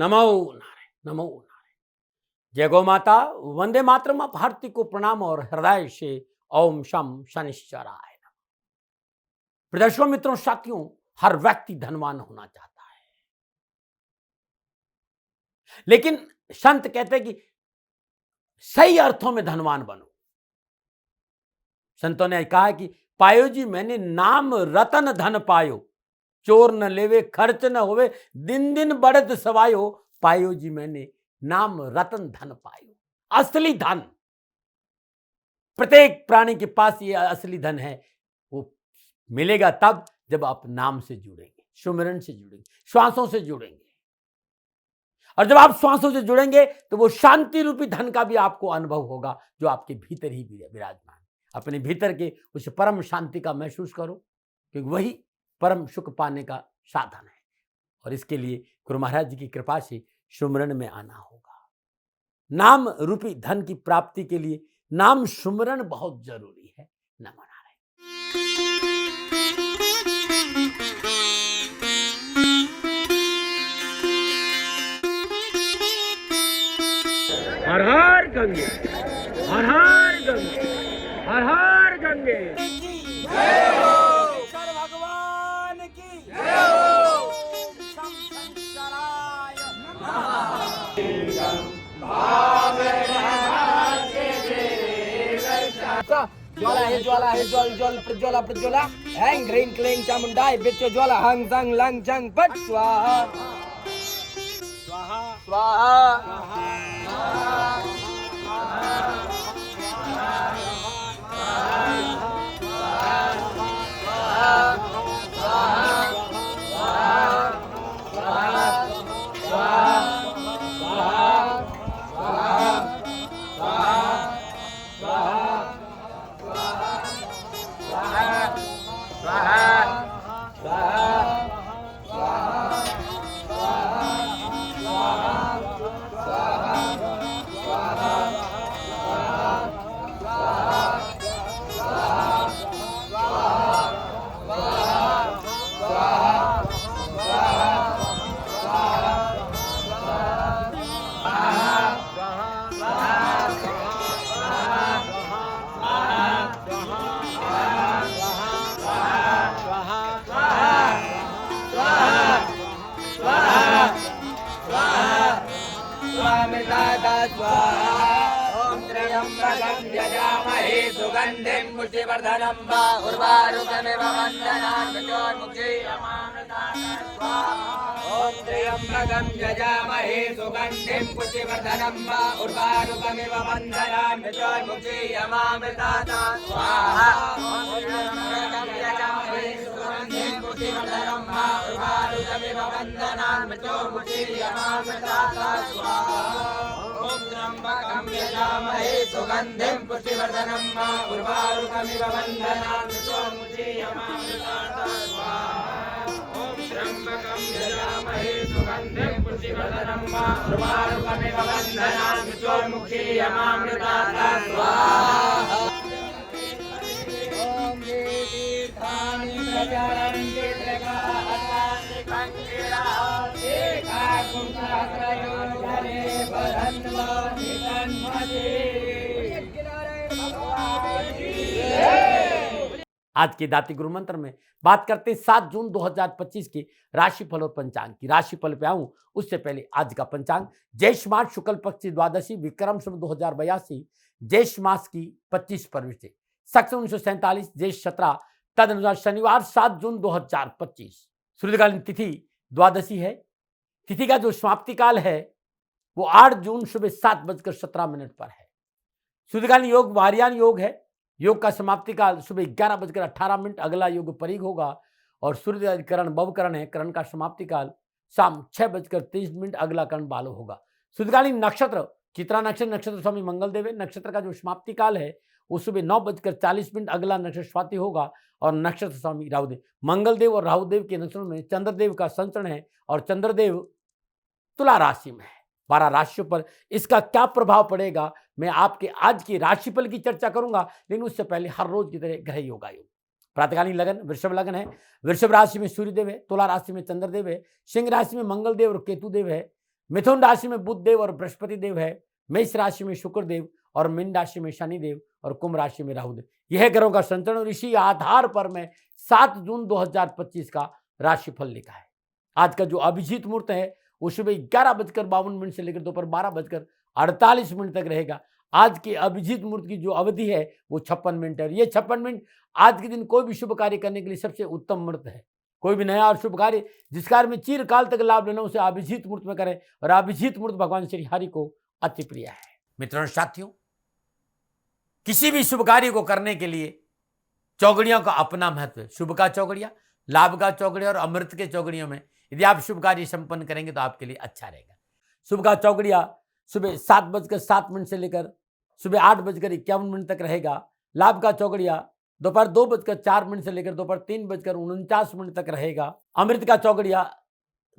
नमो नारायण, नमो नारायण। जय गौ माता, वंदे मातरम। आप भारती को प्रणाम और हृदय से ओम शम शनिश्चराय नमः। प्रदर्शकों, मित्रों, साथियों, हर व्यक्ति धनवान होना चाहता है, लेकिन संत कहते हैं कि सही अर्थों में धनवान बनो। संतों ने कहा कि पायो जी मैंने नाम रतन धन पायो, चोर न लेवे खर्च न होवे, दिन दिन बढ़त सवायो। पायो जी मैंने नाम रतन धन पायो। असली धन प्रत्येक प्राणी के पास ये असली धन है, वो मिलेगा तब जब आप नाम से जुड़ेंगे, सुमिरन से जुड़ेंगे, श्वासों से जुड़ेंगे। और जब आप श्वासों से जुड़ेंगे तो वो शांति रूपी धन का भी आपको अनुभव होगा, जो आपके भीतर ही विराजमान। अपने भीतर के उस परम शांति का महसूस करो, क्योंकि वही परम सुख पाने का साधन है। और इसके लिए गुरु महाराज जी की कृपा से सुमिरन में आना होगा। नाम रूपी धन की प्राप्ति के लिए नाम सुमिरन बहुत जरूरी है। नमो नारायण। हर हर गंगे, हर हर गंगे, हर हर गंगे। जय हो शंकर भगवान की, जय हो शंकराय ज्वाला है, ज्वाला है, ज्वल ज्वल प्रज्वला प्रज्वला, हैंग ह्रीं क्लीं चामुंडाय बिच्च ज्वाला हंग संग लंग चंग पट स्वाहा स्वाहा स्वाहा। सुगंधिं पुष्टिवर्धनं वा उर्वारुकमिव वन्दनान् ॐ त्र्यम्बकं यजामहे सुगन्धिं पुष्टिवर्धनं वा उर्वारुकमिव वन्दनान् मृत्योर्मुक्षीयमामृतात् स्वाहा। ॐ त्र्यम्बकं यजामहे सुगन्धिं पुष्टिवर्धनं वा उर्वारुकमिव वन्दनान् मृत्योर्मुक्षीयमामृतात् स्वाहा। ॐ त्र्यम्बकं यजामहे सुगन्धिं पुष्टिवर्धनं वा उर्वारुकमिव वन्दनान् मृत्योर्मुक्षीयमामृतात् स्वाहा। ॐ त्र्यम्बकं यजामहे सुगन्धिं पुष्टिवर्धनं वा उर्वारुकमिव वन्दनान् मृत्योर्मुक्षीयमामृतात् स्वाहा। ॐ ये तीर्थानि प्रचरन्ति त्रिकालानि कङ्किराः एकाकुंसहस्रयो जले बधन्वा निकन्मते। आज के दाती गुरु मंत्र में बात करते हैं 7 जून 2025 के राशिफल और पंचांग की। राशिफल पे आऊं उससे पहले आज का पंचांग ज्येष्ठ मास शुक्ल पक्ष की द्वादशी विक्रम संवत 2082 ज्येष्ठ मास की 25 फरवरी से शक 1947 ज्येष्ठ 17 तदनुसार शनिवार 7 जून 2025। सूर्यकालीन तिथि द्वादशी है। तिथि का जो समाप्ति काल है वो 8 जून सुबह 7:17 पर है। सूर्यकालीन योग वारियान योग है। योग का समाप्ति काल सुबह 11:18, अगला योग परीग होगा। और सूर्य करण भवकरण है। करण का समाप्ति काल शाम 6:23, अगला करण बालो होगा। सूर्यकालीन नक्षत्र चित्रा नक्षत्र, नक्षत्र स्वामी मंगल देव है। नक्षत्र का जो समाप्ति काल है वो सुबह 9:40, अगला नक्षत्र स्वाति होगा। और नक्षत्र स्वामी राहुदेव। मंगलदेव और राहुदेव के नक्षत्रों में चंद्रदेव का संचरण है और चंद्रदेव तुला राशि में है। 12 राशियों पर इसका क्या प्रभाव पड़ेगा मैं आपके आज की राशिफल की चर्चा करूंगा, लेकिन उससे पहले हर रोज की तरह ग्रह योगायोग। प्रातकालीन लगन वृषभ लगन है। वृषभ राशि में सूर्यदेव है। तुला राशि में चंद्रदेव है। सिंह राशि में मंगलदेव और केतुदेव है। मिथुन राशि में बुध देव और बृहस्पति देव है, मेष राशि में शुक्र देव और मीन राशि में शनि देव और कुंभ राशि में राहु देव। यह ग्रहों का संचरण और इसी आधार पर मैं 7 जून 2025 का राशिफल लिखा है। आज का जो अभिजीत मुहूर्त है वो सुबह 11:52 से लेकर दोपहर 12:48 तक रहेगा। आज के अभिजीत मुहूर्त की जो अवधि है वो 56 मिनट है और ये 56 मिनट आज के दिन कोई भी शुभ कार्य करने के लिए सबसे उत्तम मुहूर्त है। कोई भी नया और शुभ कार्य जिस कार्य में चिरकाल तक लाभ लेना उसे अभिजीत मुहूर्त में करें और अभिजीत मुहूर्त भगवान श्री हरि को अति प्रिय है। मित्रों साथियों, किसी भी शुभ कार्य को करने के लिए चौगड़ियों का अपना महत्व है। शुभ का चौगड़िया, लाभ का चौगड़िया और अमृत के चौगड़ियों में यदि आप शुभ कार्य संपन्न करेंगे तो आपके लिए अच्छा रहेगा। शुभ का चौगड़िया सुबह 7:07 से लेकर सुबह 8:51 तक रहेगा। लाभ का चौगड़िया दोपहर 2:04 से लेकर दोपहर 3:49 तक रहेगा। अमृत का चौगड़िया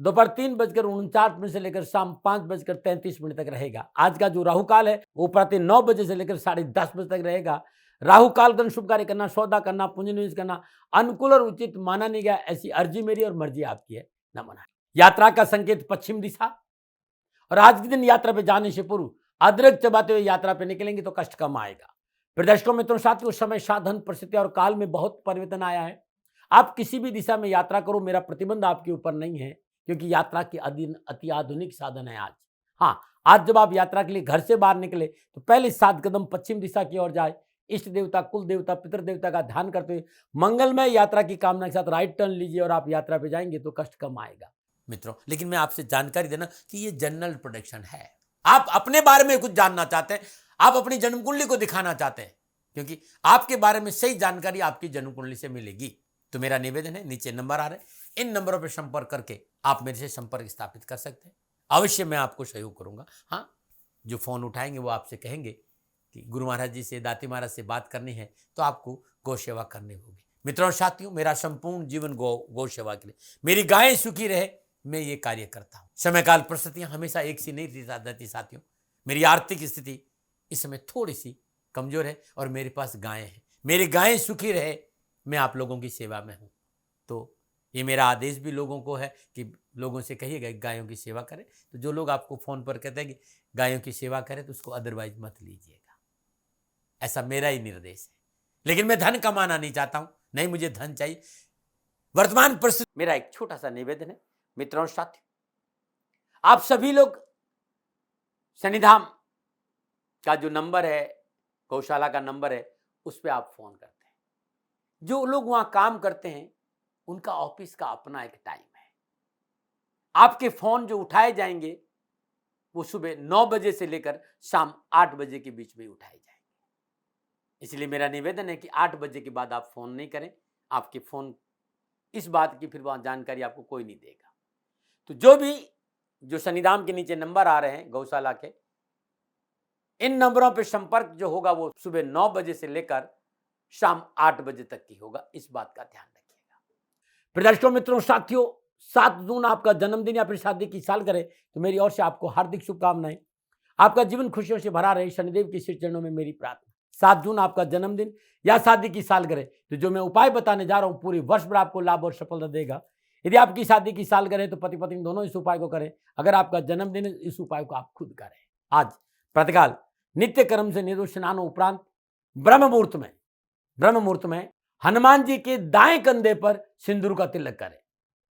दोपहर 3:49 से लेकर शाम 5:33 तक रहेगा। आज का जो राहु काल है वो प्रातः 9 बजे से लेकर 10:30 तक रहेगा। राहु काल का शुभ कार्य करना, सौदा करना, पूंजी निवेश करना अनुकूल और उचित माना नहीं गया। ऐसी अर्जी मेरी और मर्जी आपकी है, न मना। यात्रा का संकेत पश्चिम दिशा और आज के दिन यात्रा पे जाने से पूर्व अदरक चबाते हुए यात्रा पे निकलेंगे तो कष्ट कम आएगा। प्रदर्शकों मित्रों साथियों, समय साधन परिस्थिति और काल में बहुत परिवर्तन आया है। आप किसी भी दिशा में यात्रा करो, मेरा प्रतिबंध आपके ऊपर नहीं है क्योंकि यात्रा के अति आधुनिक साधन है आज। हाँ, आज जब आप यात्रा के लिए घर से बाहर निकले तो पहले 7 कदम पश्चिम दिशा की ओर जाए। इष्ट देवता, कुल देवता, पितृ देवता का ध्यान करते हुए मंगलमय यात्रा की कामना के साथ राइट टर्न लीजिए और आप यात्रा पे जाएंगे तो कष्ट कम आएगा। मित्रों, लेकिन मैं आपसे जानकारी देना कि ये जनरल प्रोडिक्शन है। आप अपने बारे में कुछ जानना चाहते हैं, आप अपनी जन्म कुंडली को दिखाना चाहते हैं, क्योंकि आपके बारे में सही जानकारी आपकी जन्म कुंडली से मिलेगी। तो मेरा निवेदन है, नीचे नंबर आ रहे हैं, इन नंबरों पर संपर्क करके आप मेरे से संपर्क स्थापित कर सकते हैं। अवश्य मैं आपको सहयोग करूंगा। हाँ, जो फोन उठाएंगे वो आपसे कहेंगे कि गुरु महाराज जी से, दाती महाराज से बात करनी है तो आपको गौ सेवा करनी होगी। मित्रों साथियों, मेरा संपूर्ण जीवन गौ सेवा के लिए, मेरी गायें सुखी रहे, मैं ये कार्य करता हूं। समय काल परिस्थितियां हमेशा एक सी नहीं रहती साथियों। मेरी आर्थिक स्थिति इस समय थोड़ी सी कमजोर है और मेरे पास गायें हैं। मेरी गायें सुखी रहे, मैं आप लोगों की सेवा में हूं। तो ये मेरा आदेश भी लोगों को है कि लोगों से कहिएगा गायों की सेवा करें। तो जो लोग आपको फोन पर कहते हैं कि गायों की सेवा करें तो उसको अदरवाइज मत लीजिएगा, ऐसा मेरा ही निर्देश है। लेकिन मैं धन कमाना नहीं चाहता हूं, नहीं मुझे धन चाहिए। वर्तमान परिस्थिति, मेरा एक छोटा सा निवेदन है मित्रों साथियों, आप सभी लोग शनिधाम का जो नंबर है, गौशाला का नंबर है, उस पर आप फोन करते हैं। जो लोग वहां काम करते हैं उनका ऑफिस का अपना एक टाइम है। आपके फोन जो उठाए जाएंगे वो सुबह 9 बजे से लेकर शाम 8 बजे के बीच में उठाए जाएंगे। इसलिए मेरा निवेदन है कि 8 बजे के बाद आप फोन नहीं करें। आपके फोन इस बात की फिर वहां जानकारी आपको कोई नहीं देगा। तो जो शनिधाम के नीचे नंबर आ रहे हैं गौशाला के, इन नंबरों पर संपर्क जो होगा वो सुबह 9 बजे से लेकर शाम 8 बजे तक की होगा। इस बात का ध्यान रखिएगा। प्रदर्शकों मित्रों साथियों, 7 जून आपका जन्मदिन या फिर शादी की सालगिरह, तो मेरी ओर से आपको हार्दिक शुभकामनाएं। आपका जीवन खुशियों से भरा रहे, शनिदेव के श्री चरणों में मेरी प्रार्थना। 7 जून आपका जन्मदिन या शादी की सालगिरह, तो जो मैं उपाय बताने जा रहा हूं पूरे वर्ष भर आपको लाभ और सफलता देगा। यदि आपकी शादी की सालगिरह है तो पति पत्नी दोनों इस उपाय को करें। अगर आपका जन्मदिन है इस उपाय को आप खुद करें। आज प्रातःकाल नित्य कर्म से निर्दोष स्नान उपरांत ब्रह्म मुहूर्त में हनुमान जी के दाएं कंधे पर सिंदूर का तिलक करें।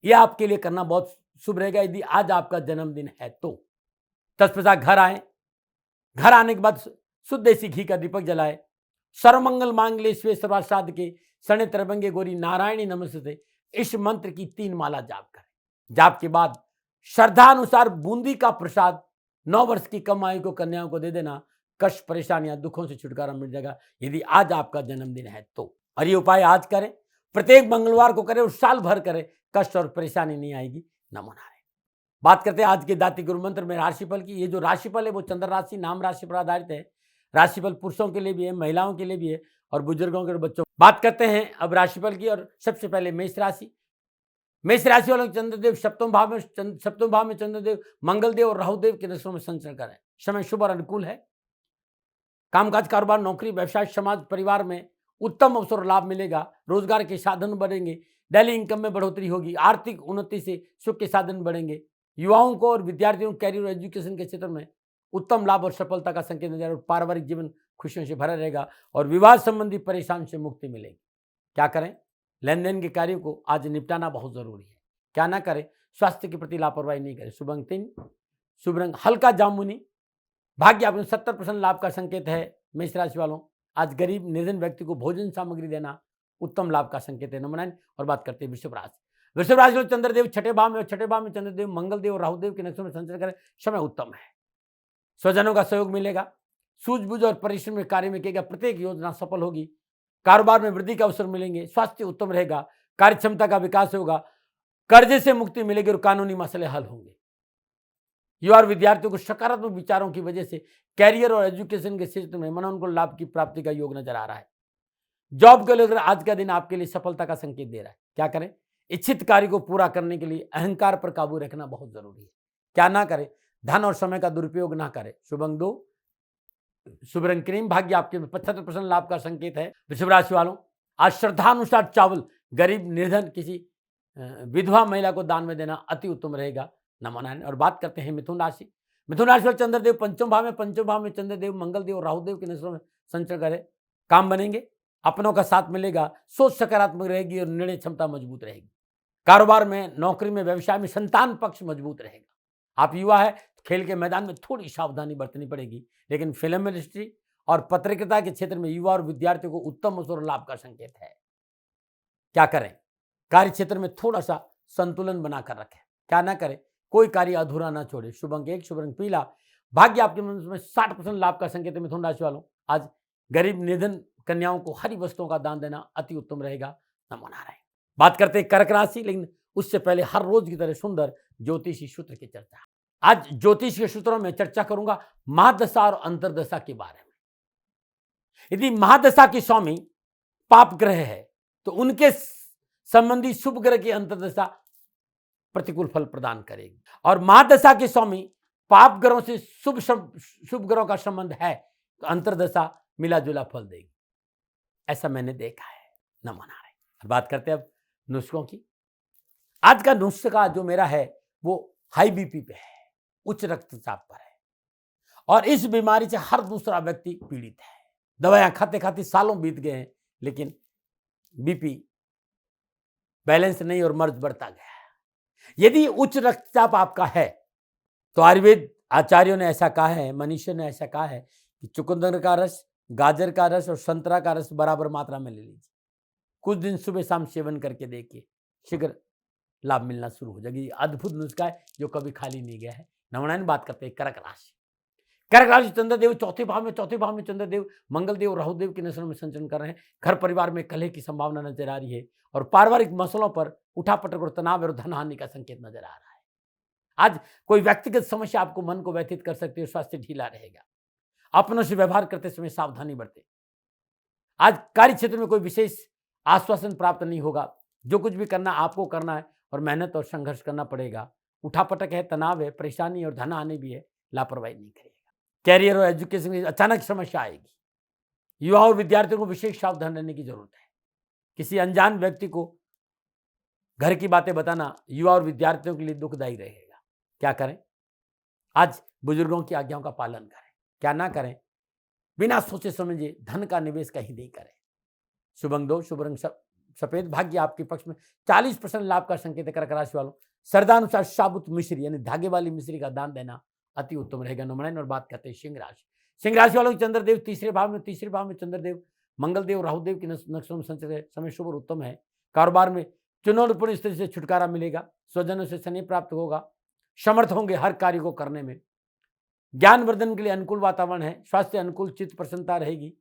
यह आपके लिए करना बहुत शुभ रहेगा यदि आज आपका जन्मदिन है तो। तत्पश्चात घर आने के बाद शुद्ध देसी घी का दीपक जलाए। सर्वमंगल मांगल्ये शिवे सर्वार्थ साधके शरण्ये त्र्यंबके गौरी नारायणी नमस्ते, इस मंत्र की 3 माला जाप करें। जाप के बाद श्रद्धा अनुसार बूंदी का प्रसाद 9 वर्ष की कम आयु को कन्याओं को दे देना। कष्ट, परेशानियां, दुखों से छुटकारा मिल जाएगा यदि आज आपका जन्मदिन है तो। और ये उपाय आज करें, प्रत्येक मंगलवार को करें और साल भर करें, कष्ट और परेशानी नहीं आएगी। नमो नारायण। बात करते हैं आज के दाती गुरु मंत्र में राशिफल की। ये जो राशिफल है वो चंद्र राशि नाम राशि पर आधारित है। राशिफल पुरुषों के लिए भी है, महिलाओं के लिए भी है और बुजुर्गों के और बच्चों। बात करते हैं अब राशिफल की। और सबसे पहले मेष राशि वालों चंद्रदेव सप्तम भाव में चंद्रदेव, मंगलदेव और राहुदेव के दशों में संचरण करें। समय शुभ और अनुकूल है। कामकाज, कारोबार, नौकरी, व्यवसाय, समाज, परिवार में उत्तम अवसर और लाभ मिलेगा। रोजगार के साधन बढ़ेंगे। डेली इनकम में बढ़ोतरी होगी। आर्थिक उन्नति से सुख के साधन बढ़ेंगे। युवाओं को और विद्यार्थियों को कैरियर और एजुकेशन के क्षेत्र में उत्तम लाभ और सफलता का संकेत नजर और पारिवारिक जीवन खुशियों से भरा रहेगा और विवाह संबंधी परेशान से मुक्ति मिलेगी। क्या करें? लेन देन के कार्यों को आज निपटाना बहुत जरूरी है। क्या ना करें? स्वास्थ्य के प्रति लापरवाही नहीं करें। शुभ अंक 3, शुभ रंग हल्का जामुनी। भाग्य आपको 70% लाभ का संकेत है। मेष राशि वालों, आज गरीब निर्धन व्यक्ति को भोजन सामग्री देना उत्तम लाभ का संकेत है। नंबर 9 और बात करते हैं वृषभ राशि। वृषभ राशि में चंद्रदेव छठे भाव में और छठे भाव में चंद्रदेव मंगलदेव और राहुदेव के नक्षत्रों में संचरण करें। समय उत्तम है। स्वजनों का सहयोग मिलेगा। सूझबूझ और परिश्रम के कार्य में किया गया प्रत्येक योजना सफल होगी। कारोबार में वृद्धि के अवसर मिलेंगे। स्वास्थ्य उत्तम रहेगा। कार्य क्षमता का विकास होगा। कर्जे से मुक्ति मिलेगी और कानूनी मसले हल होंगे। युवा और विद्यार्थियों को सकारात्मक विचारों की वजह से कैरियर और एजुकेशन के क्षेत्र में मनोनुकूल लाभ की प्राप्ति का योग नजर आ रहा है। जॉब को लेकर आज का दिन आपके लिए सफलता का संकेत दे रहा है। क्या करें? इच्छित कार्य को पूरा करने के लिए अहंकार पर काबू रखना बहुत जरूरी है। क्या ना करें? धन और समय का दुरुपयोग ना करें। शुभ अंक 2, शुभ रंग क्रीम। भाग्य आपके 75% लाभ का संकेत है। वृषभ राशि वालों, आज श्रद्धानुसार चावल गरीब निर्धन किसी विधवा महिला को दान में देना अति उत्तम रहेगा। नंबर 9 और बात करते हैं मिथुन राशि। मिथुन राशि में चंद्रदेव पंचम भाव में चंद्रदेव मंगलदेव और राहुदेव के नजरों में संचरण करे। काम बनेंगे। अपनों का साथ मिलेगा। सोच सकारात्मक रहेगी और निर्णय क्षमता मजबूत रहेगी। कारोबार में, नौकरी में, व्यवसाय में संतान पक्ष मजबूत रहेगा। आप युवा है, खेल के मैदान में थोड़ी सावधानी बरतनी पड़ेगी, लेकिन फिल्म इंडस्ट्री और पत्रकारिता के क्षेत्र में युवा और विद्यार्थियों को उत्तम अवसर और लाभ का संकेत है। क्या करें? कार्य क्षेत्र में थोड़ा सा संतुलन बनाकर रखें। क्या ना करें? कोई कार्य अधूरा ना छोड़े। शुभ अंक 1, शुभ रंग पीला। भाग्य आपके मन में 60% लाभ का संकेत है। मिथुन राशि वालों, आज गरीब निर्धन कन्याओं को हरी वस्तुओं का दान देना अति उत्तम रहेगा। नमो नारायण। बात करते हैं कर्क राशि, लेकिन उससे पहले हर रोज की तरह सुंदर ज्योतिषी सूत्र की चर्चा। आज ज्योतिष के सूत्रों में चर्चा करूंगा महादशा और अंतरदशा के बारे में। यदि महादशा की स्वामी पाप ग्रह है तो उनके संबंधी शुभ ग्रह की अंतरदशा प्रतिकूल फल प्रदान करेगी, और महादशा के स्वामी पाप ग्रहों से शुभ ग्रहों का संबंध है तो अंतरदशा मिला जुला फल देगी। ऐसा मैंने देखा है। नमो नारायण। बात करते हैं अब नुस्खों की। आज का नुस्खा जो मेरा है वो हाई बीपी पे है, उच्च रक्तचाप पर है, और इस बीमारी से हर दूसरा व्यक्ति पीड़ित है। दवाइयां खाते खाते सालों बीत गए हैं, लेकिन बीपी बैलेंस नहीं और मर्ज बढ़ता गया है। यदि उच्च रक्तचाप आपका है तो आयुर्वेद आचार्यों ने ऐसा कहा है, मनीषियों ने ऐसा कहा है कि चुकंदर का रस, गाजर का रस और संतरा का रस बराबर मात्रा में ले लीजिए। कुछ दिन सुबह शाम सेवन करके देखिए, शीघ्र लाभ मिलना शुरू हो जाएगी। अद्भुत नुस्खा है जो कभी खाली नहीं गया है। नवनारायण। बात करते हैं कर्क राशि। कर्क राशि चंद्रदेव चौथे भाव में चंद्रदेव मंगलदेव और राहुदेव के नजरों में संचरण कर रहे हैं। घर परिवार में कलह की संभावना नजर आ रही है और पारिवारिक मसलों पर उठापटक और तनाव और धन हानि का संकेत नजर आ रहा है। आज कोई व्यक्तिगत समस्या आपको मन को व्यथित कर सकती है। स्वास्थ्य ढीला रहेगा। अपनों से व्यवहार करते समय सावधानी बरतें। आज कार्य क्षेत्र में कोई विशेष आश्वासन प्राप्त नहीं होगा। जो कुछ भी करना आपको करना है और मेहनत और संघर्ष करना पड़ेगा। उठापटक है, तनाव है, परेशानी और धन हानि भी है। लापरवाही नहीं करेगा। कैरियर और एजुकेशन में अचानक समस्या आएगी। युवा और विद्यार्थियों को विशेष सावधान रहने की जरूरत है। किसी अनजान व्यक्ति को घर की बातें बताना युवा और विद्यार्थियों के लिए दुखदायी रहेगा। क्या करें? आज बुजुर्गों की आज्ञाओं का पालन करें। क्या ना करें? बिना सोचे समझे धन का निवेश कहीं नहीं करें। शुभ अंक 2, शुभ रंग सफेद। भाग्य आपके पक्ष में 40% लाभ का संकेत है। कर्क राशि वालों, श्रद्धानुसार साबुत मिश्री यानी धागे वाली मिश्री का दान देना अति उत्तम रहेगा। नमन। और बात करते हैं सिंह राशि। सिंह राशि वालों की चंद्रदेव तीसरे भाव में चंद्रदेव मंगलदेव राहुदेव के नक्षत्रों में संचरण। समय शुभ और उत्तम है। कारोबार में चुनौतीपूर्ण स्थिति से छुटकारा मिलेगा। स्वजनों से स्नेह प्राप्त होगा। समर्थ होंगे हर कार्य को करने में। ज्ञानवर्धन के लिए अनुकूल वातावरण है। स्वास्थ्य अनुकूल, चित्त प्रसन्नता रहेगी।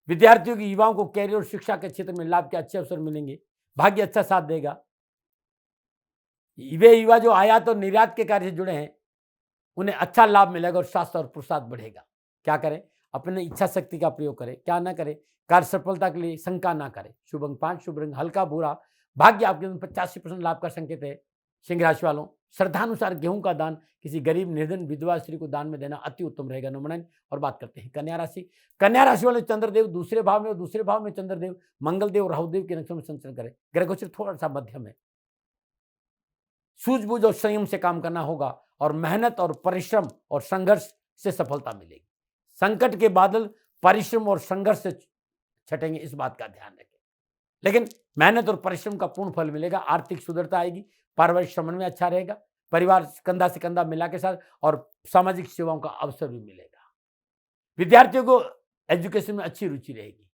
विद्यार्थियों की, युवाओं को कैरियर और शिक्षा के क्षेत्र में लाभ के अच्छे अवसर मिलेंगे। भाग्य अच्छा साथ देगा। वे युवा जो आयात और निर्यात के कार्य से जुड़े हैं उन्हें अच्छा लाभ मिलेगा और स्वास्थ्य और पुरुषार्थ बढ़ेगा। क्या करें? अपने इच्छा शक्ति का प्रयोग करें। क्या ना करें? कार्य सफलता के लिए शंका ना करें। शुभ अंक 5, शुभ रंग हल्का भूरा। भाग्य आपके 85% लाभ का संकेत है। सिंह राशि वालों, श्रद्धानुसार गेहूं का दान किसी गरीब निर्धन विधवा स्त्री को दान में देना अति उत्तम रहेगा। नमन। और बात करते हैं कन्या राशि। कन्या राशि वाले चंद्रदेव दूसरे भाव में चंद्रदेव मंगलदेव राहुदेव के नक्षत्र में संचरण करें। ग्रह गोचर थोड़ा सा मध्यम है। सूझबूझ और संयम से काम करना होगा और मेहनत और परिश्रम और संघर्ष से सफलता मिलेगी। संकट के बादल परिश्रम और संघर्ष से छटेंगे, इस बात का ध्यान रखें। लेकिन मेहनत और परिश्रम का पूर्ण फल मिलेगा, आर्थिक सुदृढ़ता आएगी, पारिवारिक समन्वय अच्छा रहेगा, परिवार कंधा से कंधा मिला के साथ और सामाजिक सेवाओं का अवसर भी मिलेगा। विद्यार्थियों को एजुकेशन में अच्छी रुचि रहेगी,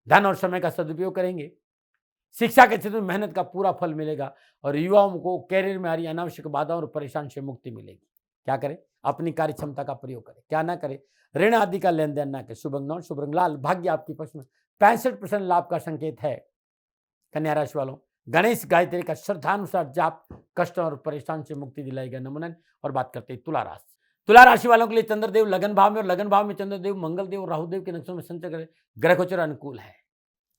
धन और समय का सदुपयोग करेंगे, शिक्षा के क्षेत्र में मेहनत का पूरा फल मिलेगा और युवाओं को कैरियर में आ रही अनावश्यक बाधाओं और परेशानी से मुक्ति मिलेगी। क्या करें? अपनी कार्य क्षमता का प्रयोग करें। क्या ना करें? ऋण आदि का लेन देन ना करें। शुभ अंग 9, शुभ रंग लाल, भाग्य आपके पक्ष में, 65% लाभ का संकेत है। कन्या राशि वालों, गणेश गायत्री का श्रद्धानुसार जाप कष्ट और परेशान से मुक्ति दिलाएगा। नमन। और बात करते हैं तुला राशि। तुला राशि वालों के लिए चंद्रदेव लगन भाव में और लगन भाव में चंद्रदेव मंगलदेव और राहुदेव के नक्षत्रों में संचय करें। ग्रह गोचर अनुकूल है।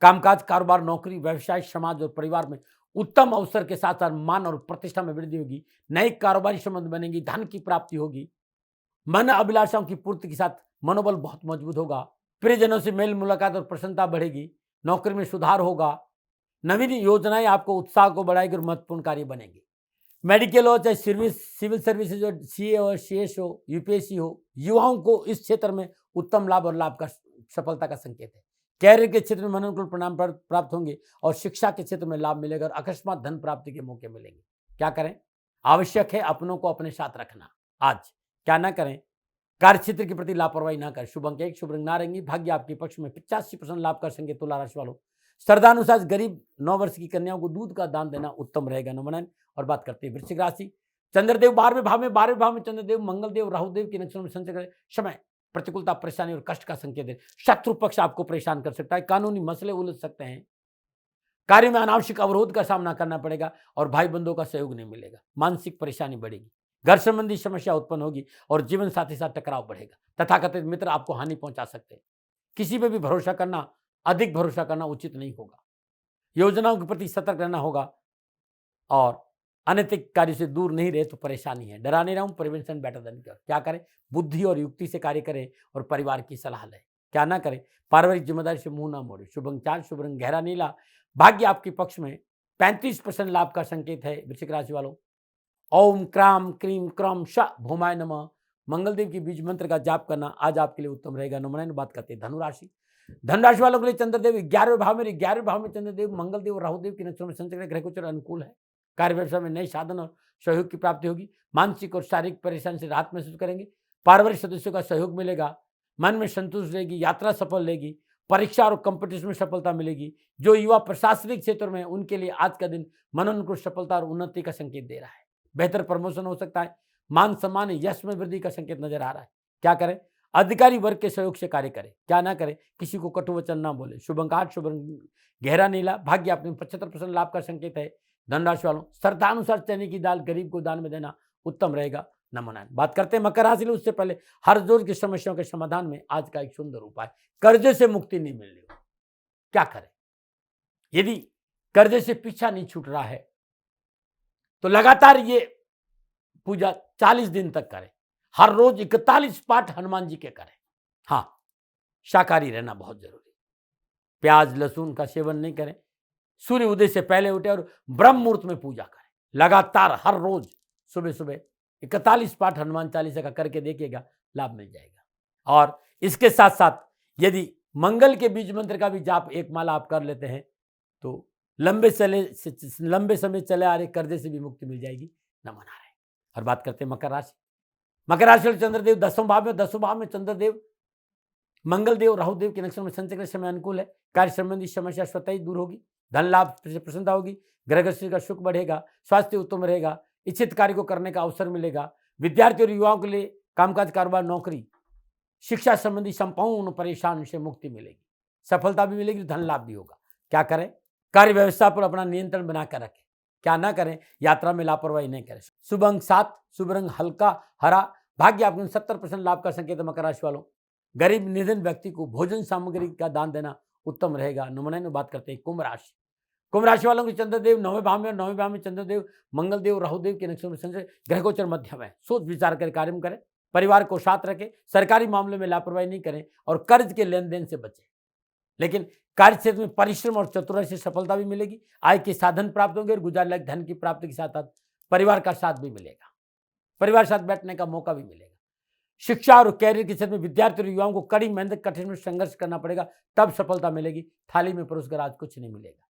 कामकाज, कारोबार, नौकरी, व्यवसाय, समाज और परिवार में उत्तम अवसर के साथ साथ मान और प्रतिष्ठा में वृद्धि होगी। नई कारोबारी संबंध बनेंगी, धन की प्राप्ति होगी, मन अभिलाषाओं की पूर्ति के साथ मनोबल बहुत मजबूत होगा। प्रियजनों से मेल मुलाकात और प्रसन्नता बढ़ेगी। नौकरी में सुधार होगा। नवीन योजनाएं आपको उत्साह को बढ़ाएगी और महत्वपूर्ण कार्य बनेंगे। मेडिकल हो, चाहे सिविल सर्विसेज हो, सीए हो, सीएस हो, यूपीएससी हो, युवाओं को इस क्षेत्र में उत्तम लाभ और लाभ का सफलता का संकेत है। कैरियर के क्षेत्र में मनोनुकूल परिणाम प्राप्त होंगे और शिक्षा के क्षेत्र में लाभ मिलेगा और अकस्मात धन प्राप्ति के मौके मिलेंगे। क्या करें? आवश्यक है अपनों को अपने साथ रखना। आज क्या ना करें? कार्य क्षेत्र के प्रति लापरवाही ना करें। शुभ अंक 1, शुभ रंग नारंगी, भाग्य आपके पक्ष में, 85% लाभ का संकेत तुला राशि वालों। श्रद्धानुसार गरीब 9 वर्ष की कन्याओं को दूध का दान देना उत्तम रहेगा। नमन। और बात करते हैं वृश्चिक राशि। चंद्रदेव 12वें भाव में चंद्रदेव मंगलदेव राहुदेव के नक्षत्रों में संचय करें। समय, प्रतिकूलता, परेशानी और कष्ट का संकेत है। शत्रु पक्ष आपको परेशान कर सकता है, कानूनी मसले उलझ सकते हैं, कार्य में अनावश्यक अवरोध का सामना करना पड़ेगा और भाई बंधुओं का सहयोग नहीं मिलेगा। मानसिक परेशानी बढ़ेगी, घर संबंधी समस्या उत्पन्न होगी और जीवन साथी साथ टकराव बढ़ेगा। तथाकथित मित्र आपको हानि पहुंचा सकते हैं। किसी पे भी भरोसा करना, अधिक भरोसा करना उचित नहीं होगा। योजनाओं के प्रति सतर्क रहना होगा और अनैतिक कार्य से दूर नहीं रहे तो परेशानी है। डरा नहीं रहा हूं, प्रिवेंशन बेटर देन क्योर। क्या करें? बुद्धि और युक्ति से कार्य करें और परिवार की सलाह लें। क्या ना करें? पारिवारिक जिम्मेदारी से मुंह ना मोड़े। शुभ अंक 4, शुभ रंग गहरा नीला, भाग्य आपके पक्ष में, 35% लाभ का संकेत है। वृश्चिक राशि वालों, ओम क्राम क्रीम क्रम श भूमाय नमः मंगलदेव की बीज मंत्र का जाप करना आज आपके लिए उत्तम रहेगा। नमन। बात करते हैं धनुराशि। धनराशि वालों के लिए चंद्रदेव 11वें भाव में चंद्रदेव मंगलदेव और राहुदेव के नक्षत्रों में संचय, ग्रह गोचर अनुकूल है। कार्य व्यवसाय में नए साधन और सहयोग की प्राप्ति होगी। मानसिक और शारीरिक परेशानी से राहत महसूस करेंगे। पारिवारिक सदस्यों का सहयोग मिलेगा। मन में संतुष्ट रहेगी। यात्रा सफल रहेगी। परीक्षा और कंपटीशन में सफलता मिलेगी। जो युवा प्रशासनिक क्षेत्र में, उनके लिए आज का दिन मनोनुकूल सफलता और उन्नति का संकेत दे रहा है। बेहतर प्रमोशन हो सकता है। मान सम्मान, यश में वृद्धि का संकेत नजर आ रहा है। क्या करें? अधिकारी वर्ग के सहयोग से कार्य करें। क्या ना करें? किसी को कटु वचन ना बोले। शुभ अंक 8, शुभ रंग गहरा नीला, भाग्य आपने 75% लाभ का संकेत है। धनराशि वालों, श्रद्धानुसार चने की दाल गरीब को दान में देना उत्तम रहेगा। नमन। बात करते हैं मकर राशि। उससे पहले हर जोर की समस्याओं के समाधान में आज का एक सुंदर उपाय, कर्जे से मुक्ति नहीं मिल रही हो, क्या करें? यदि कर्जे से पीछा नहीं छूट रहा है तो लगातार ये पूजा 40 दिन तक करें। हर रोज 41 पाठ हनुमान जी के करें। हाँ, शाकाहारी रहना बहुत जरूरी। प्याज लहसुन का सेवन नहीं करें। सूर्य उदय से पहले उठे और ब्रह्म मुहूर्त में पूजा करें। लगातार हर रोज सुबह सुबह 41 पाठ हनुमान चालीसा का करके देखिएगा, लाभ मिल जाएगा। और इसके साथ साथ यदि मंगल के बीज मंत्र का भी जाप एक माला आप कर लेते हैं तो लंबे समय चले आ रहे कर्जे से भी मुक्ति मिल जाएगी। नमन आ रहे। और बात करते हैं मकर राशि। मकर राशि वाले चंद्रदेव 10वें भाव में चंद्रदेव मंगलदेव राहुदेव के नक्षत्र में संचय, समय अनुकूल है। कार्य संबंधी समस्या स्वतः ही दूर होगी। धन लाभ से प्रसन्नता होगी। ग्रह गति का सुख बढ़ेगा। स्वास्थ्य उत्तम रहेगा। इच्छित कार्य को करने का अवसर मिलेगा। विद्यार्थी और युवाओं के लिए कामकाज, कारोबार, नौकरी, शिक्षा संबंधी संपूर्ण परेशानी से मुक्ति मिलेगी। सफलता भी मिलेगी, धन लाभ भी होगा। क्या करें? कार्य व्यवस्था पर अपना नियंत्रण बनाकर रखें। क्या ना करें? यात्रा में लापरवाही नहीं करें। शुभ अंक 7, शुभ रंग हल्का हरा, भाग्य आपको 70% लाभ का संकेत। मकर राशि वालों, गरीब निधन व्यक्ति को भोजन सामग्री का दान देना उत्तम रहेगा। नमूने बात करते हैं कुंभ राशि। कुंभ राशि वालों के चंद्रदेव 9वें भाव में और 9वें भाव में चंद्रदेव मंगलदेव राहुदेव के नक्षत्र में संचय, ग्रह गोचर मध्यम है। सोच विचार कर कार्य करें। परिवार को साथ रखें। सरकारी मामले में लापरवाही नहीं करें और कर्ज के लेन देन से बचें। लेकिन कार्य क्षेत्र में परिश्रम और चतुराई से सफलता भी मिलेगी। आय के साधन प्राप्त होंगे और गुजार लायक धन की प्राप्ति के साथ साथ परिवार का साथ भी मिलेगा, परिवार के साथ बैठने का मौका भी मिलेगा। शिक्षा और कैरियर के क्षेत्र में विद्यार्थी और युवाओं को कड़ी मेहनत कठिन में संघर्ष करना पड़ेगा, तब सफलता मिलेगी। थाली में परोसकर आज कुछ नहीं मिलेगा।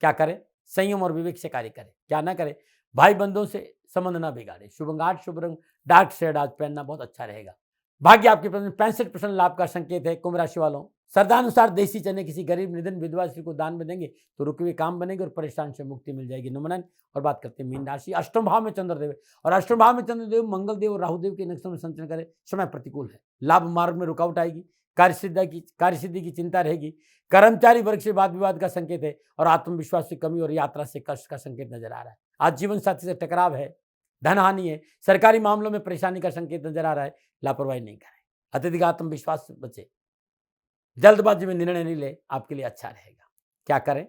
क्या करें? संयम और विवेक से कार्य करें। क्या ना करें? भाई बंधुओं से संबंध ना बिगाड़े। शुभ अंग 8, शुभ रंग डार्क शेड आज पहनना बहुत अच्छा रहेगा। भाग्य आपके 65% लाभ का संकेत है। कुंभ राशि वालों, श्रद्धानुसार देसी चने किसी गरीब निधन विधवा स्त्री को दान में देंगे तो रुके हुए काम बनेंगे और परेशान से मुक्ति मिल जाएगी। नमन। और बात करते हैं मीन राशि। अष्टम भाव में चंद्रदेव और अष्टम भाव में चंद्रदेव मंगलदेव और राहुदेव के नक्षत्र में संचरण करें। समय प्रतिकूल है, लाभ मार्ग में रुकावट आएगी, कार्यसिद्धि की चिंता रहेगी। कर्मचारी वर्ग से वाद विवाद का संकेत है और आत्मविश्वास की कमी और यात्रा से कष्ट का संकेत नजर आ रहा है। आज जीवन साथी से टकराव है, धन हानि है, सरकारी मामलों में परेशानी का संकेत नजर आ रहा है। लापरवाही नहीं करें, अत्यधिक आत्मविश्वास से बचे, जल्दबाजी में निर्णय नहीं ले, आपके लिए अच्छा रहेगा। क्या करें?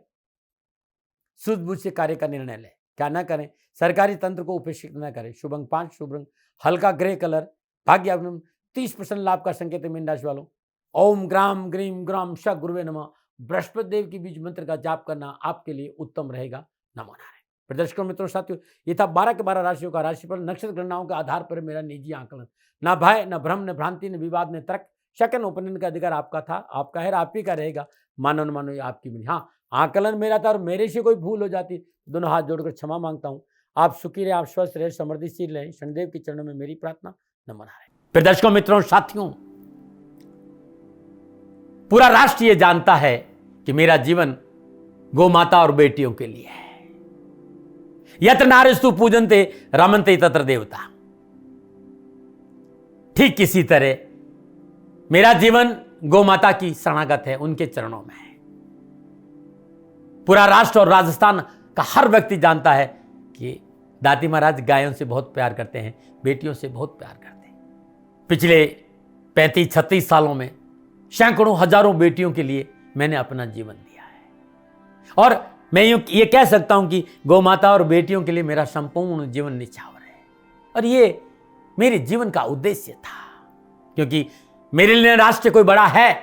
सूझबूझ से कार्य का निर्णय लें। क्या ना करें? सरकारी तंत्र को उपेक्षित न करें। शुभ अंग 5, शुभ रंग हल्का ग्रे कलर। भाग्य 30% लाभ का संकेत है मीन राशि वालों। ओम ग्राम ग्रीम ग्राम श गुरुवे नमः बृहस्पति देव की बीज मंत्र का जाप करना आपके लिए उत्तम रहेगा। नमो नारायण। प्रदर्शकों मित्रों साथियों, ये था 12 के 12 राशियों का राशिफल। नक्षत्र गणनाओं के आधार पर मेरा निजी आकलन। न भय, न भ्रम, न भ्रांति, न विवाद, न तर्क, सेकंड ओपिनियन का अधिकार आपका था, आपका है, आप ही का रहेगा। मानो न मानो ये आपकी बनी। हाँ, आकलन मेरा था और मेरे से कोई भूल हो जाती, दोनों हाथ जोड़कर क्षमा मांगता हूँ। आप सुखी रहे, आप स्वस्थ रहे, समृद्धिशील रहे, शनिदेव के चरणों में मेरी प्रार्थना। नमो नारायण। प्रदर्शकों मित्रों साथियों, पूरा राष्ट्र ये जानता है कि मेरा जीवन गौ माता और बेटियों के लिए है। यत्र नारीस्तु पूजन्ते रमन्ते तत्र देवता। ठीक किसी तरह मेरा जीवन गौ माता की शरणागत है, उनके चरणों में है। पूरा राष्ट्र और राजस्थान का हर व्यक्ति जानता है कि दाती महाराज गायों से बहुत प्यार करते हैं, बेटियों से बहुत प्यार करते हैं। पिछले 35-36 सालों में सैकड़ों हजारों बेटियों के लिए मैंने अपना जीवन दिया है और मैं ये कह सकता हूं कि गौ माता और बेटियों के लिए मेरा संपूर्ण जीवन निछावर है। और ये मेरे जीवन का उद्देश्य था, क्योंकि मेरे लिए राष्ट्र कोई बड़ा है,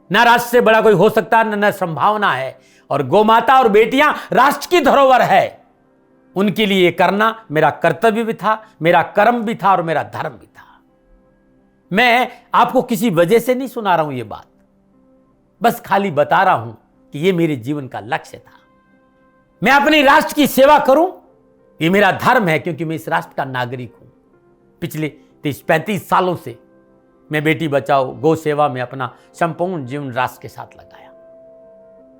ना राष्ट्र से बड़ा कोई हो सकता, न संभावना है। और गौ माता और बेटियां राष्ट्र की धरोहर है, उनके लिए करना मेरा कर्तव्य भी था, मेरा कर्म भी था और मेरा धर्म भी था। मैं आपको किसी वजह से नहीं सुना रहा हूं ये बात, बस खाली बता रहा हूं कि ये मेरे जीवन का लक्ष्य था। मैं अपने राष्ट्र की सेवा करूं, ये मेरा धर्म है, क्योंकि मैं इस राष्ट्र का नागरिक हूं। पिछले 30-35 सालों से मैं बेटी बचाओ, गौ सेवा में अपना संपूर्ण जीवन राष्ट्र के साथ लगाया।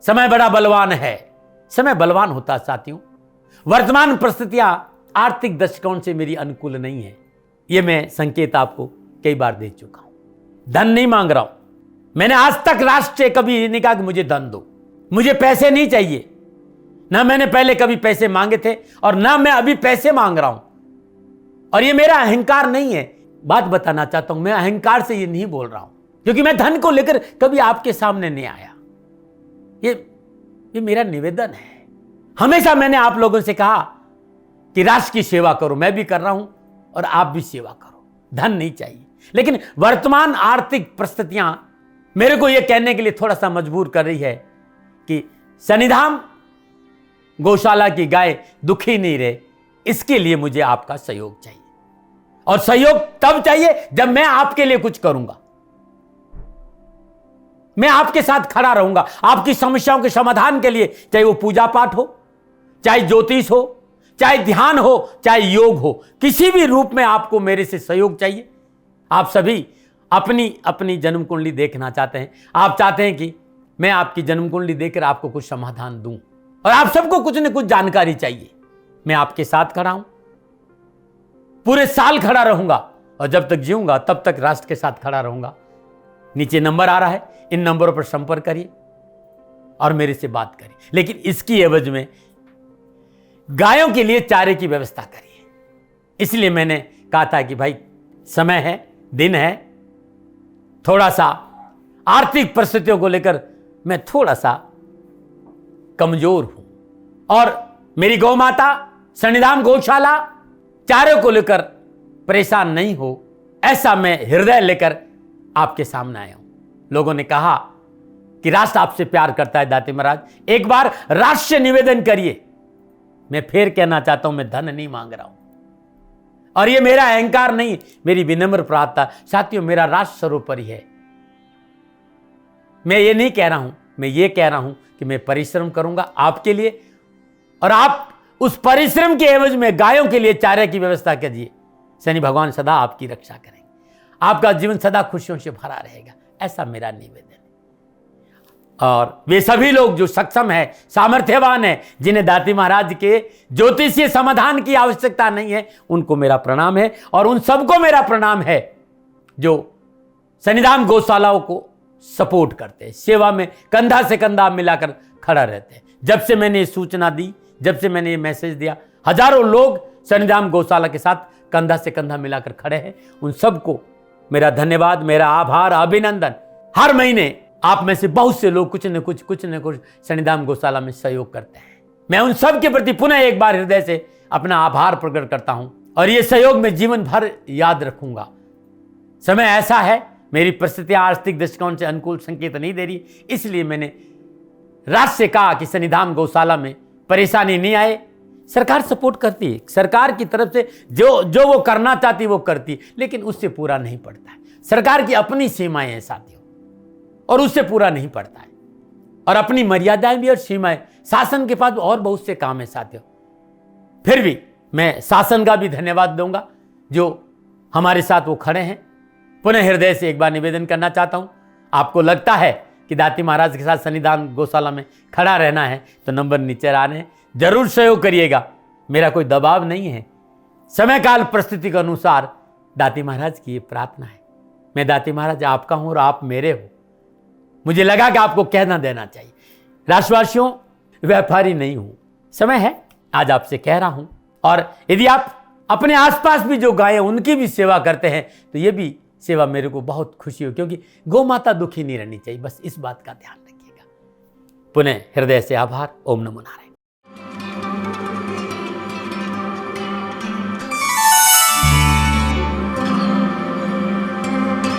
समय बड़ा बलवान है, समय बलवान होता साथियों। वर्तमान परिस्थितियां आर्थिक दृष्टिकोण से मेरी अनुकूल नहीं है, यह मैं संकेत आपको कई बार दे चुका हूं। धन नहीं मांग रहा हूं, मैंने आज तक राष्ट्र से कभी नहीं कहा कि मुझे धन दो, मुझे पैसे नहीं चाहिए। ना मैंने पहले कभी पैसे मांगे थे और ना मैं अभी पैसे मांग रहा हूं। और ये मेरा अहंकार नहीं है। बात बताना चाहता हूं, मैं अहंकार से ये नहीं बोल रहा हूं, क्योंकि मैं धन को लेकर कभी आपके सामने नहीं आया। ये मेरा निवेदन है। हमेशा मैंने आप लोगों से कहा कि राष्ट्र की सेवा करो, मैं भी कर रहा हूं और आप भी सेवा करो। धन नहीं चाहिए, लेकिन वर्तमान आर्थिक परिस्थितियां मेरे को यह कहने के लिए थोड़ा सा मजबूर कर रही है कि शनिधाम गौशाला की गाय दुखी नहीं रहे, इसके लिए मुझे आपका सहयोग चाहिए। और सहयोग तब चाहिए जब मैं आपके लिए कुछ करूंगा, मैं आपके साथ खड़ा रहूंगा आपकी समस्याओं के समाधान के लिए, चाहे वो पूजा पाठ हो, चाहे ज्योतिष हो, चाहे ध्यान हो, चाहे योग हो, किसी भी रूप में आपको मेरे से सहयोग चाहिए। आप सभी अपनी अपनी जन्म कुंडली देखना चाहते हैं, आप चाहते हैं कि मैं आपकी जन्म कुंडली देखकर आपको कुछ समाधान दूं, और आप सबको कुछ न कुछ जानकारी चाहिए। मैं आपके साथ खड़ा हूं, पूरे साल खड़ा रहूंगा और जब तक जीऊंगा तब तक राष्ट्र के साथ खड़ा रहूंगा। नीचे नंबर आ रहा है, इन नंबरों पर संपर्क करिए और मेरे से बात करिए, लेकिन इसकी एवज में गायों के लिए चारे की व्यवस्था करिए। इसलिए मैंने कहा था कि भाई समय है, दिन है, थोड़ा सा आर्थिक परिस्थितियों को लेकर मैं थोड़ा सा कमजोर हूं और मेरी गौ माता शनिधाम गौशाला चारे को लेकर परेशान नहीं हो, ऐसा मैं हृदय लेकर आपके सामने आया हूं। लोगों ने कहा कि राष्ट्र आपसे प्यार करता है दाती महाराज, एक बार राष्ट्र से निवेदन करिए मैं फिर कहना चाहता हूं, मैं धन नहीं मांग रहा हूं, और ये मेरा अहंकार नहीं, मेरी विनम्र प्रार्थना। साथियों, मेरा राष्ट्र सर्वोपरि है। मैं ये नहीं कह रहा हूं, मैं ये कह रहा हूं कि मैं परिश्रम करूंगा आपके लिए, और आप उस परिश्रम के एवज में गायों के लिए चारे की व्यवस्था कीजिए। शनि भगवान सदा आपकी रक्षा करेंगे, आपका जीवन सदा खुशियों से भरा रहेगा, ऐसा मेरा निवेदन है। और वे सभी लोग जो सक्षम है, सामर्थ्यवान है, जिन्हें दाती महाराज के ज्योतिषीय समाधान की आवश्यकता नहीं है, उनको मेरा प्रणाम है। और उन सबको मेरा प्रणाम है जो शनिधाम गौशालाओं को सपोर्ट करते हैं, सेवा में कंधा से कंधा मिलाकर खड़ा रहते हैं। जब से मैंने ये सूचना दी, जब से मैंने ये मैसेज दिया, हजारों लोग शनिधाम गौशाला के साथ कंधा से कंधा मिलाकर खड़े हैं। उन सबको मेरा धन्यवाद, मेरा आभार, अभिनंदन। हर महीने आप में से बहुत से लोग कुछ न कुछ शनिधाम गौशाला में सहयोग करते हैं। मैं उन सब के प्रति पुनः एक बार हृदय से अपना आभार प्रकट करता हूं, और ये सहयोग मैं जीवन भर याद रखूंगा। समय ऐसा है, मेरी परिस्थितियां आर्थिक दृष्टिकोण से अनुकूल संकेत नहीं दे रही, इसलिए मैंने राष्ट्र से कहा कि शनिधाम गौशाला में परेशानी नहीं आए। सरकार सपोर्ट करती है, सरकार की तरफ से जो वो करना चाहती वो करती, लेकिन उससे पूरा नहीं पड़ता है। सरकार की अपनी सीमाएं हैं साथियों, और उससे पूरा नहीं पड़ता है, और अपनी मर्यादाएं भी और सीमाएं। शासन के पास और बहुत से काम है साथियों। फिर भी मैं शासन का भी धन्यवाद दूंगा जो हमारे साथ वो खड़े हैं। पुनः हृदय से एक बार निवेदन करना चाहता हूं, आपको लगता है कि दाती महाराज के साथ शनिधाम गौशाला में खड़ा रहना है तो नंबर नीचे आ रहे हैं, जरूर सहयोग करिएगा। मेरा कोई दबाव नहीं है, समय काल परिस्थिति के अनुसार दाती महाराज की ये प्रार्थना है। मैं दाती महाराज आपका हूं और आप मेरे हो, मुझे लगा कि आपको कहना देना चाहिए। राष्ट्रवासियों, व्यापारी नहीं हूं, समय है आज आपसे कह रहा हूं। और यदि आप अपने आसपास भी जो गायें उनकी भी सेवा करते हैं तो ये भी सेवा मेरे को बहुत खुशी हो, क्योंकि गौ माता दुखी नहीं रहनी चाहिए, बस इस बात का ध्यान रखिएगा। पुनः हृदय से आभार। ओम नमो नारायण।